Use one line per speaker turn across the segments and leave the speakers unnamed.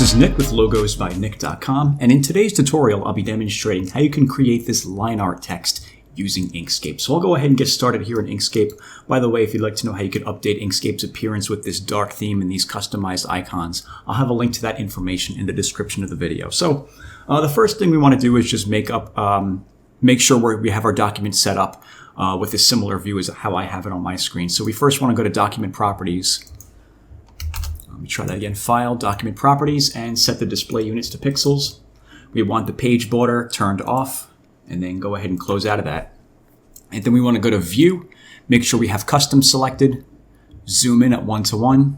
This is Nick with logosbynick.com, and in today's tutorial I'll be demonstrating how you can create this line art text using Inkscape. So I'll go ahead and get started here in Inkscape. By the way, if you'd like to know how you could update Inkscape's appearance with this dark theme and these customized icons, I'll have a link to that information in the description of the video. So the first thing we want to do is just make sure we have our document set up with a similar view as how I have it on my screen. So we first want to go to Document Properties. Let me try that again. File, Document Properties, and set the display units to pixels. We want the page border turned off, and then go ahead and close out of that. And then we want to go to View, make sure we have Custom selected, zoom in at 1:1.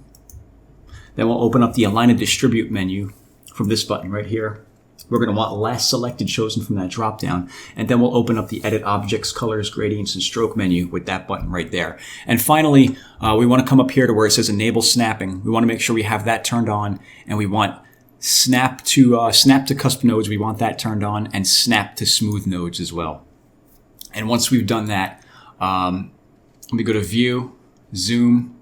Then we'll open up the Align and Distribute menu from this button right here. We're going to want Last Selected chosen from that drop-down, and then we'll open up the Edit Objects, Colors, Gradients, and Stroke menu with that button right there. And finally, we want to come up here to where it says Enable Snapping. We want to make sure we have that turned on, and we want Snap to Custom Nodes. We want that turned on, and Snap to Smooth Nodes as well. And once we've done that, we go to View, Zoom,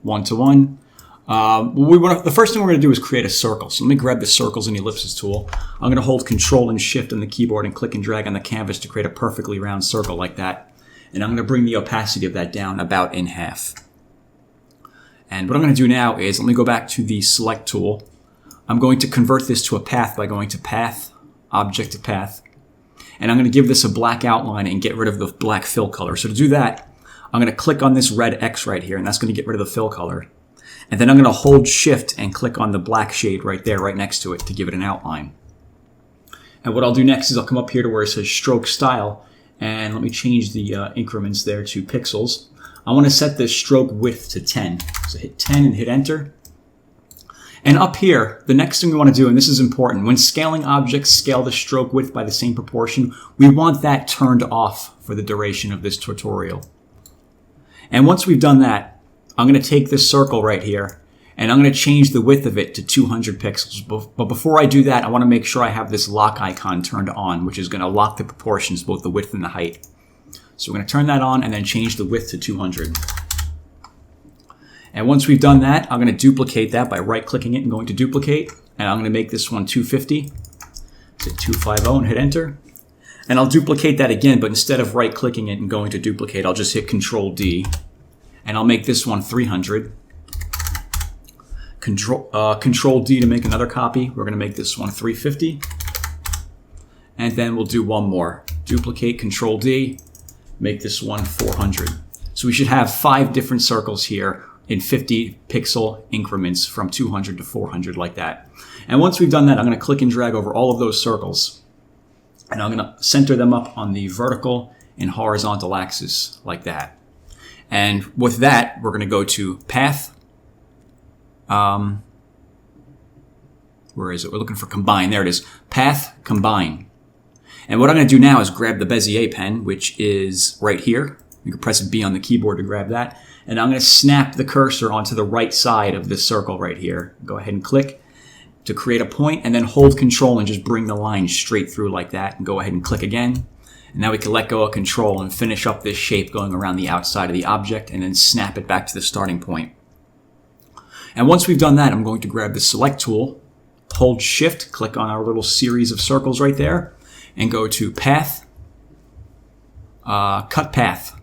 1:1. The first thing we're going to do is create a circle. So let me grab the Circles and Ellipses tool. I'm going to hold Control and Shift on the keyboard and click and drag on the canvas to create a perfectly round circle like that. And I'm going to bring the opacity of that down about in half. And what I'm going to do now is, let me go back to the Select tool. I'm going to convert this to a path by going to Path, Object to Path. And I'm going to give this a black outline and get rid of the black fill color. So to do that, I'm going to click on this red X right here, and that's going to get rid of the fill color. And then I'm going to hold Shift and click on the black shade right there, right next to it, to give it an outline. And what I'll do next is I'll come up here to where it says Stroke Style, and let me change the increments there to pixels. I want to set the stroke width to 10. So hit 10 and hit Enter. And up here, the next thing we want to do, and this is important, when scaling objects, scale the stroke width by the same proportion. We want that turned off for the duration of this tutorial. And once we've done that, I'm going to take this circle right here, and I'm going to change the width of it to 200 pixels. But before I do that, I want to make sure I have this lock icon turned on, which is going to lock the proportions, both the width and the height. So we're going to turn that on and then change the width to 200. And once we've done that, I'm going to duplicate that by right-clicking it and going to Duplicate. And I'm going to make this one 250. So 250 and hit Enter. And I'll duplicate that again, but instead of right-clicking it and going to Duplicate, I'll just hit Control-D. And I'll make this one 300. Control-D to make another copy. We're going to make this one 350. And then we'll do one more. Duplicate, Control-D, make this one 400. So we should have 5 different circles here in 50 pixel increments from 200 to 400 like that. And once we've done that, I'm going to click and drag over all of those circles. And I'm going to center them up on the vertical and horizontal axis like that. And with that, we're going to go to Path. Where is it? We're looking for Combine. There it is. Path, Combine. And what I'm going to do now is grab the Bezier pen, which is right here. You can press B on the keyboard to grab that. And I'm going to snap the cursor onto the right side of this circle right here. Go ahead and click to create a point, and then hold Control and just bring the line straight through like that. And go ahead and click again. And now we can let go of Control and finish up this shape going around the outside of the object and then snap it back to the starting point. And once we've done that, I'm going to grab the Select tool, hold Shift, click on our little series of circles right there, and go to Path, Cut Path.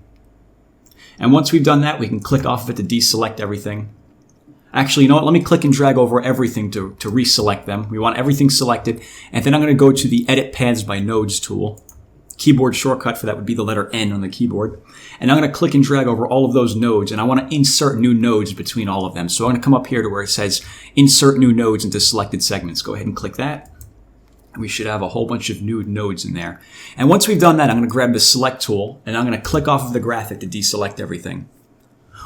And once we've done that, we can click off of it to deselect everything. Actually, you know what? Let me click and drag over everything to reselect them. We want everything selected. And then I'm going to go to the Edit Paths by Nodes tool. Keyboard shortcut for that would be the letter N on the keyboard. And I'm going to click and drag over all of those nodes, and I want to insert new nodes between all of them. So I'm going to come up here to where it says Insert New Nodes into Selected Segments. Go ahead and click that. We should have a whole bunch of new nodes in there. And once we've done that, I'm going to grab the Select tool, and I'm going to click off of the graphic to deselect everything.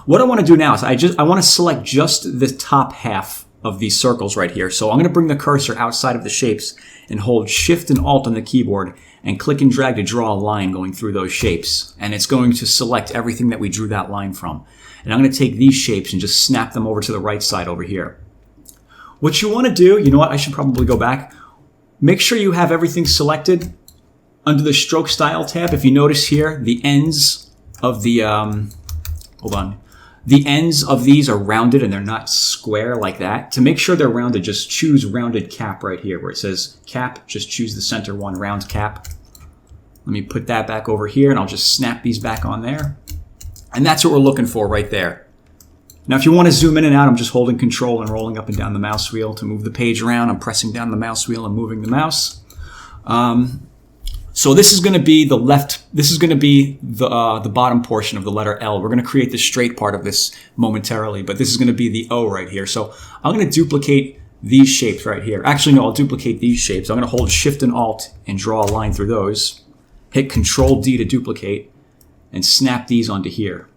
What I want to do now is I want to select just the top half of these circles right here. So I'm going to bring the cursor outside of the shapes and hold Shift and Alt on the keyboard and click and drag to draw a line going through those shapes. And it's going to select everything that we drew that line from. And I'm going to take these shapes and just snap them over to the right side over here. What you want to do, you know what, I should probably go back. Make sure you have everything selected under the Stroke Style tab. If you notice here, the ends of the, The ends of these are rounded and they're not square like that. To make sure they're rounded, just choose rounded cap right here where it says cap. Just choose the center one, round cap. Let me put that back over here and I'll just snap these back on there. And that's what we're looking for right there. Now, if you want to zoom in and out, I'm just holding control and rolling up and down the mouse wheel to move the page around. I'm pressing down the mouse wheel and moving the mouse. So this is going to be the bottom portion of the letter L. We're going to create the straight part of this momentarily, but this is going to be the O right here. So I'm going to duplicate these shapes right here. Actually, no, I'll duplicate these shapes. I'm going to hold Shift and Alt and draw a line through those. Hit Control D to duplicate and snap these onto here.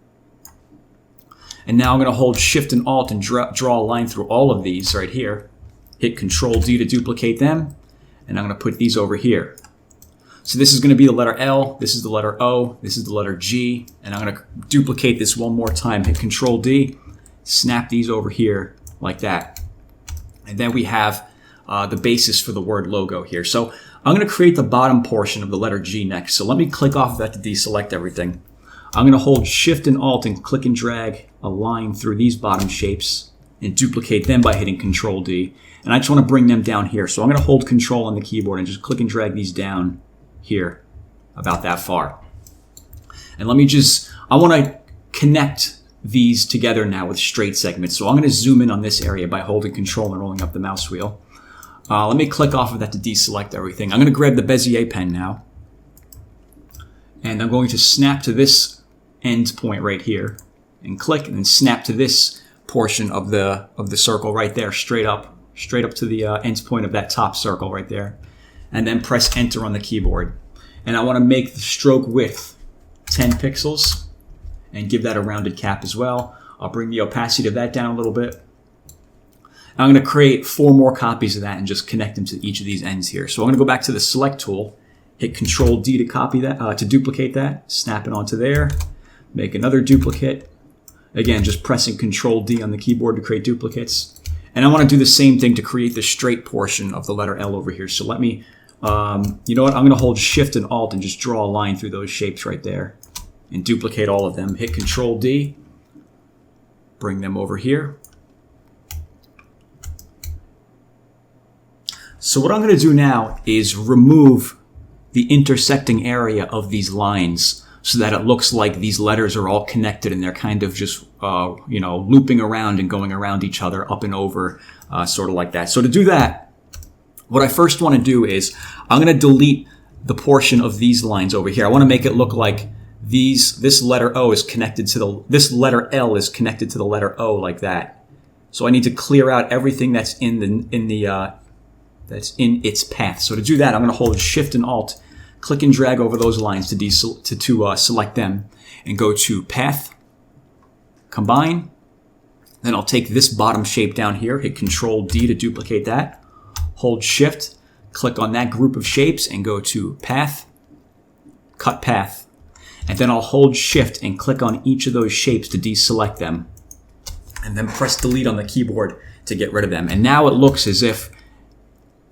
And now I'm going to hold Shift and Alt and draw a line through all of these right here. Hit Control D to duplicate them. And I'm going to put these over here. So this is going to be the letter L, this is the letter O, this is the letter G, and I'm going to duplicate this one more time. Hit Control D, snap these over here like that. And then we have the basis for the word logo here. So I'm going to create the bottom portion of the letter G next. So let me click off of that to deselect everything. I'm going to hold Shift and Alt and click and drag a line through these bottom shapes and duplicate them by hitting Control D. And I just want to bring them down here. So I'm going to hold Control on the keyboard and just click and drag these down here about that far. And I want to connect these together now with straight segments. So I'm going to zoom in on this area by holding Control and rolling up the mouse wheel. Let me click off of that to deselect everything. I'm going to grab the Bezier pen now. And I'm going to snap to this end point right here and click and then snap to this portion of the circle right there, straight up to the end point of that top circle right there. And then press Enter on the keyboard. And I want to make the stroke width 10 pixels and give that a rounded cap as well. I'll bring the opacity of that down a little bit. I'm going to create 4 more copies of that and just connect them to each of these ends here. So I'm going to go back to the Select tool, hit Control D to copy that, to duplicate that, snap it onto there, make another duplicate. Again, just pressing Control D on the keyboard to create duplicates. And I want to do the same thing to create the straight portion of the letter L over here. So let me, you know what, I'm going to hold Shift and Alt and just draw a line through those shapes right there and duplicate all of them. Hit Control D, bring them over here. So what I'm going to do now is remove the intersecting area of these lines so that it looks like these letters are all connected and they're kind of just, looping around and going around each other up and over, sort of like that. So to do that, what I first want to do is I'm going to delete the portion of these lines over here. I want to make it look like this letter O is connected to this letter L is connected to the letter O like that. So I need to clear out everything that's that's in its path. So to do that, I'm going to hold Shift and Alt, click and drag over those lines to select them, and go to Path, Combine. Then I'll take this bottom shape down here, hit Control D to duplicate that, hold Shift, click on that group of shapes, and go to Path, Cut Path. And then I'll hold Shift and click on each of those shapes to deselect them, and then press Delete on the keyboard to get rid of them. And now it looks as if,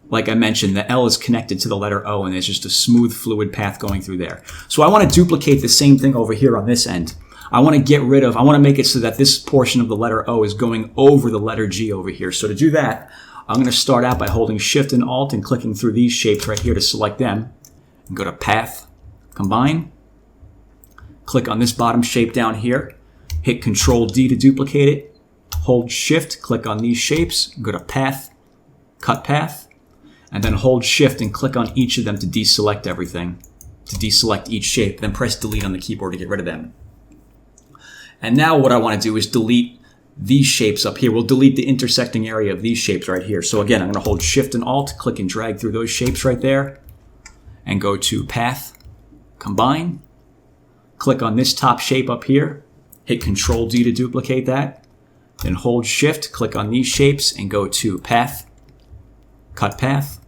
like I mentioned, the L is connected to the letter O and there's just a smooth, fluid path going through there. So I want to duplicate the same thing over here on this end. I want to make it so that this portion of the letter O is going over the letter G over here. So to do that, I'm going to start out by holding Shift and Alt and clicking through these shapes right here to select them. And go to Path, Combine. Click on this bottom shape down here. Hit Control D to duplicate it. Hold Shift, click on these shapes. Go to Path, Cut Path. And then hold Shift and click on each of them to deselect everything, to deselect each shape. Then press Delete on the keyboard to get rid of them. And now what I want to do is delete these shapes up here. We'll delete the intersecting area of these shapes right here. So again, I'm going to hold Shift and Alt, click and drag through those shapes right there, and go to Path, Combine. Click on this top shape up here, hit Control D to duplicate that, then hold Shift, click on these shapes, and go to Path, Cut Path,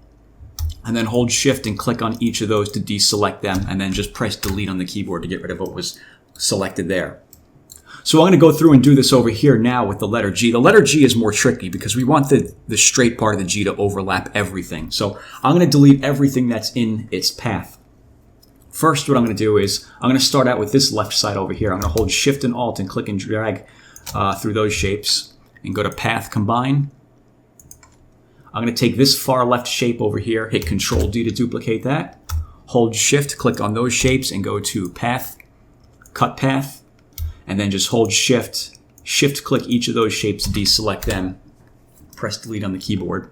and then hold Shift and click on each of those to deselect them, and then just press Delete on the keyboard to get rid of what was selected there. So I'm going to go through and do this over here now with the letter G. The letter G is more tricky because we want the straight part of the G to overlap everything. So I'm going to delete everything that's in its path. First, what I'm going to do is I'm going to start out with this left side over here. I'm going to hold Shift and Alt and click and drag through those shapes and go to Path, Combine. I'm going to take this far left shape over here, hit Control D to duplicate that. Hold Shift, click on those shapes and go to Path, Cut Path, and then just hold Shift click each of those shapes to deselect them. Press Delete on the keyboard.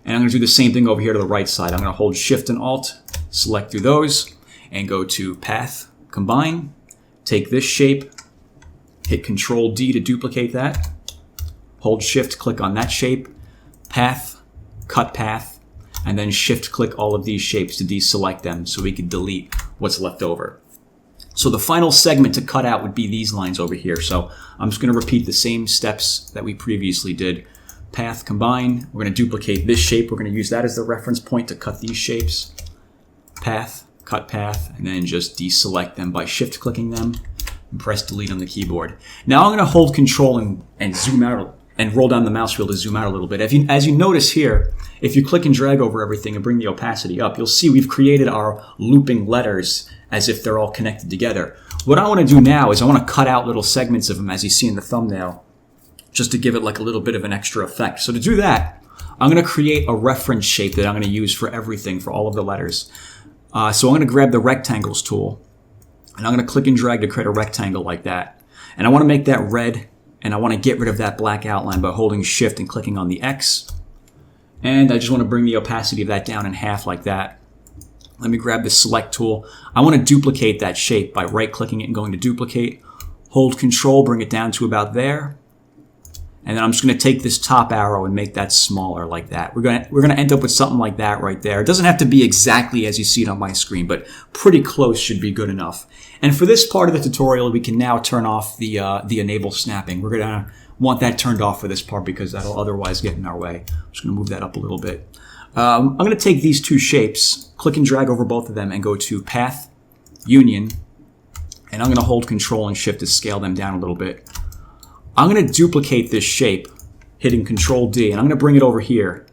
And I'm going to do the same thing over here to the right side. I'm going to hold Shift and Alt, select through those, and go to Path, Combine. Take this shape, hit Control D to duplicate that. Hold Shift, click on that shape, Path, Cut Path, and then Shift click all of these shapes to deselect them so we can delete what's left over. So the final segment to cut out would be these lines over here. So I'm just going to repeat the same steps that we previously did. Path, Combine. We're going to duplicate this shape. We're going to use that as the reference point to cut these shapes. Path, Cut Path, and then just deselect them by Shift clicking them and press Delete on the keyboard. Now I'm going to hold Control and zoom out and roll down the mouse wheel to zoom out a little bit. As you notice here, if you click and drag over everything and bring the opacity up, you'll see we've created our looping letters as if they're all connected together. What I want to do now is I want to cut out little segments of them, as you see in the thumbnail, just to give it like a little bit of an extra effect. So to do that, I'm going to create a reference shape that I'm going to use for everything, for all of the letters. So I'm going to grab the Rectangles tool, and I'm going to click and drag to create a rectangle like that. And I want to make that red, and I want to get rid of that black outline by holding Shift and clicking on the X. And I just want to bring the opacity of that down in half like that. Let me grab the Select tool. I want to duplicate that shape by right-clicking it and going to Duplicate. Hold Control, bring it down to about there. And then I'm just going to take this top arrow and make that smaller like that. We're going to end up with something like that right there. It doesn't have to be exactly as you see it on my screen, but pretty close should be good enough. And for this part of the tutorial, we can now turn off the enable snapping. We're going to want that turned off for this part because that'll otherwise get in our way. I'm just going to move that up a little bit. I'm going to take these two shapes, click and drag over both of them, and go to Path, Union, and I'm going to hold Control and Shift to scale them down a little bit. I'm going to duplicate this shape, hitting Control D, and I'm going to bring it over here.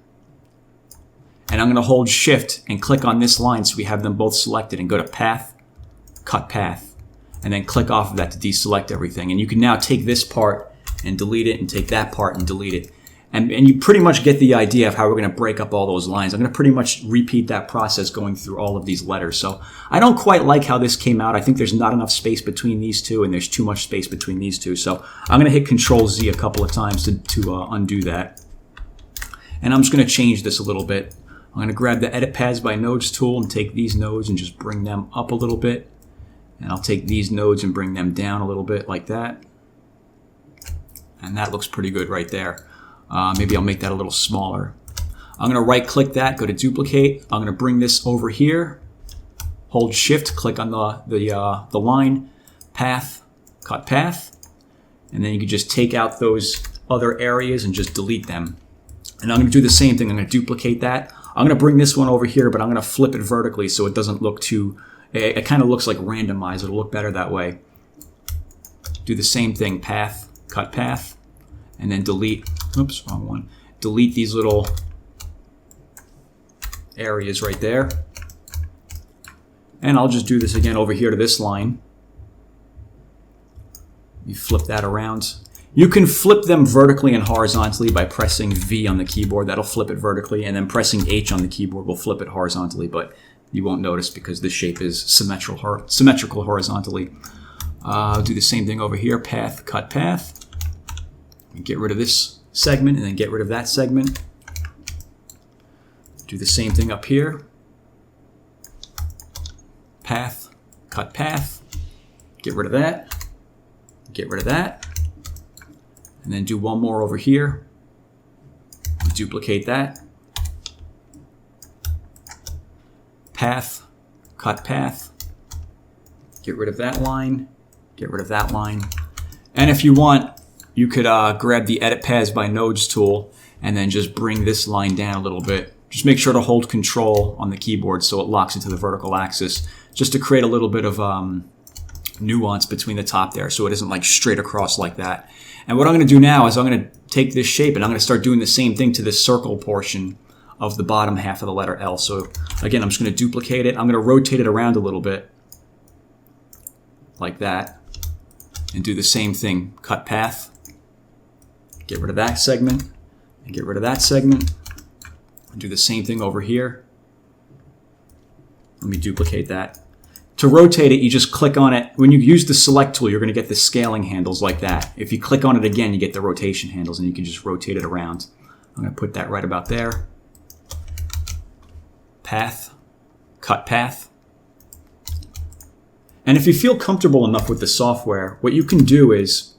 And I'm going to hold Shift and click on this line so we have them both selected, and go to Path, Cut Path, and then click off of that to deselect everything. And you can now take this part and delete it, and take that part and delete it. And you pretty much get the idea of how we're going to break up all those lines. I'm going to pretty much repeat that process going through all of these letters. So I don't quite like how this came out. I think there's not enough space between these two, and there's too much space between these two. So I'm going to hit Control Z a couple of times to undo that. And I'm just going to change this a little bit. I'm going to grab the Edit Paths by Nodes tool and take these nodes and just bring them up a little bit. And I'll take these nodes and bring them down a little bit like that. And that looks pretty good right there. Maybe I'll make that a little smaller. I'm going to right click that, go to Duplicate. I'm going to bring this over here, hold Shift, click on the line, Path, Cut Path, and then you can just take out those other areas and just delete them. And I'm going to do the same thing. I'm going to duplicate that. I'm going to bring this one over here, but I'm going to flip it vertically so it doesn't look too, it kind of looks like randomized. It'll look better that way. Do the same thing, Path, Cut Path, and then delete. Oops, wrong one. Delete these little areas right there. And I'll just do this again over here to this line. You flip that around. You can flip them vertically and horizontally by pressing V on the keyboard. That'll flip it vertically, and then pressing H on the keyboard will flip it horizontally, but you won't notice because this shape is symmetrical horizontally. Do the same thing over here, Path, Cut Path. Get rid of this segment and then get rid of that segment. Do the same thing up here. Path, Cut Path. Get rid of that. Get rid of that. And then do one more over here. Duplicate that. Path, Cut Path. Get rid of that line. Get rid of that line. And if you want, you could grab the Edit Paths by Nodes tool and then just bring this line down a little bit. Just make sure to hold Control on the keyboard so it locks into the vertical axis, just to create a little bit of nuance between the top there so it isn't like straight across like that. And what I'm going to do now is I'm going to take this shape and I'm going to start doing the same thing to this circle portion of the bottom half of the letter L. So again, I'm just going to duplicate it. I'm going to rotate it around a little bit like that. and do the same thing. Cut path, get rid of that segment, and get rid of that segment, and do the same thing over here. Let me duplicate that. To rotate it, you just click on it. When you use the select tool, you're going to get the scaling handles like that. If you click on it again, you get the rotation handles, and you can just rotate it around. I'm going to put that right about there. Path, cut path. And if you feel comfortable enough with the software, what you can do is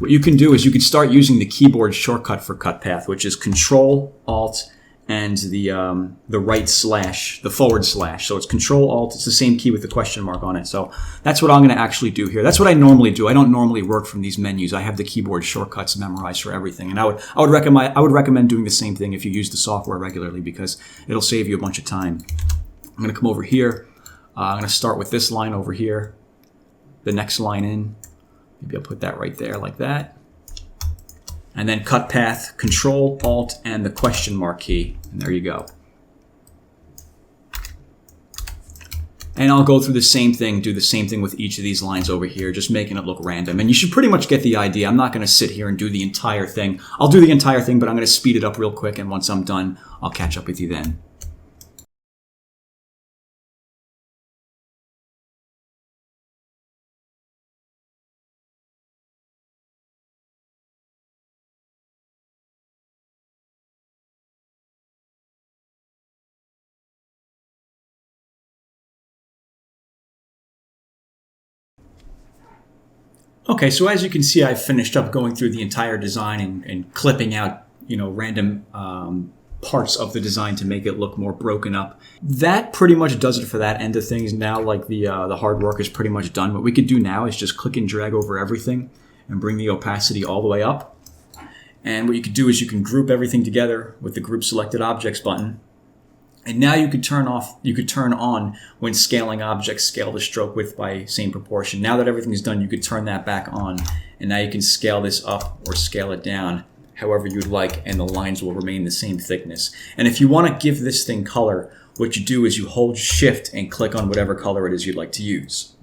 you can start using the keyboard shortcut for cut path, which is Control Alt and the right slash, the forward slash. So it's Control Alt. It's the same key with the question mark on it. So that's what I'm going to actually do here. That's what I normally do. I don't normally work from these menus. I have the keyboard shortcuts memorized for everything. And I would recommend doing the same thing if you use the software regularly, because it'll save you a bunch of time. I'm going to come over here. I'm going to start with this line over here. The next line in. Maybe I'll put that right there like that. And then cut path, Control, Alt, and the question mark key. And there you go. And I'll go through the same thing, do the same thing with each of these lines over here, just making it look random. And you should pretty much get the idea. I'm not going to sit here and do the entire thing. I'll do the entire thing, but I'm going to speed it up real quick. And once I'm done, I'll catch up with you then. Okay, so as you can see, I've finished up going through the entire design and clipping out, random parts of the design to make it look more broken up. That pretty much does it for that end of things. Now, like the hard work is pretty much done. What we could do now is just click and drag over everything and bring the opacity all the way up. And what you could do is you can group everything together with the Group Selected Objects button. And now you could turn on when scaling objects, scale the stroke width by same proportion. Now that everything's done, you could turn that back on. And now you can scale this up or scale it down however you'd like, and the lines will remain the same thickness. And if you want to give this thing color, what you do is you hold Shift and click on whatever color it is you'd like to use.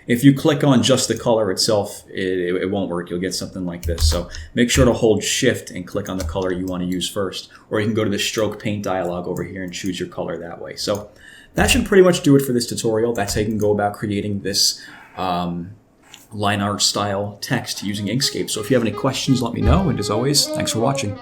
If you click on just the color itself, it won't work. You'll get something like this. So make sure to hold Shift and click on the color you want to use first. Or you can go to the Stroke Paint dialog over here and choose your color that way. So that should pretty much do it for this tutorial. That's how you can go about creating this line art style text using Inkscape. So if you have any questions, let me know. And as always, thanks for watching.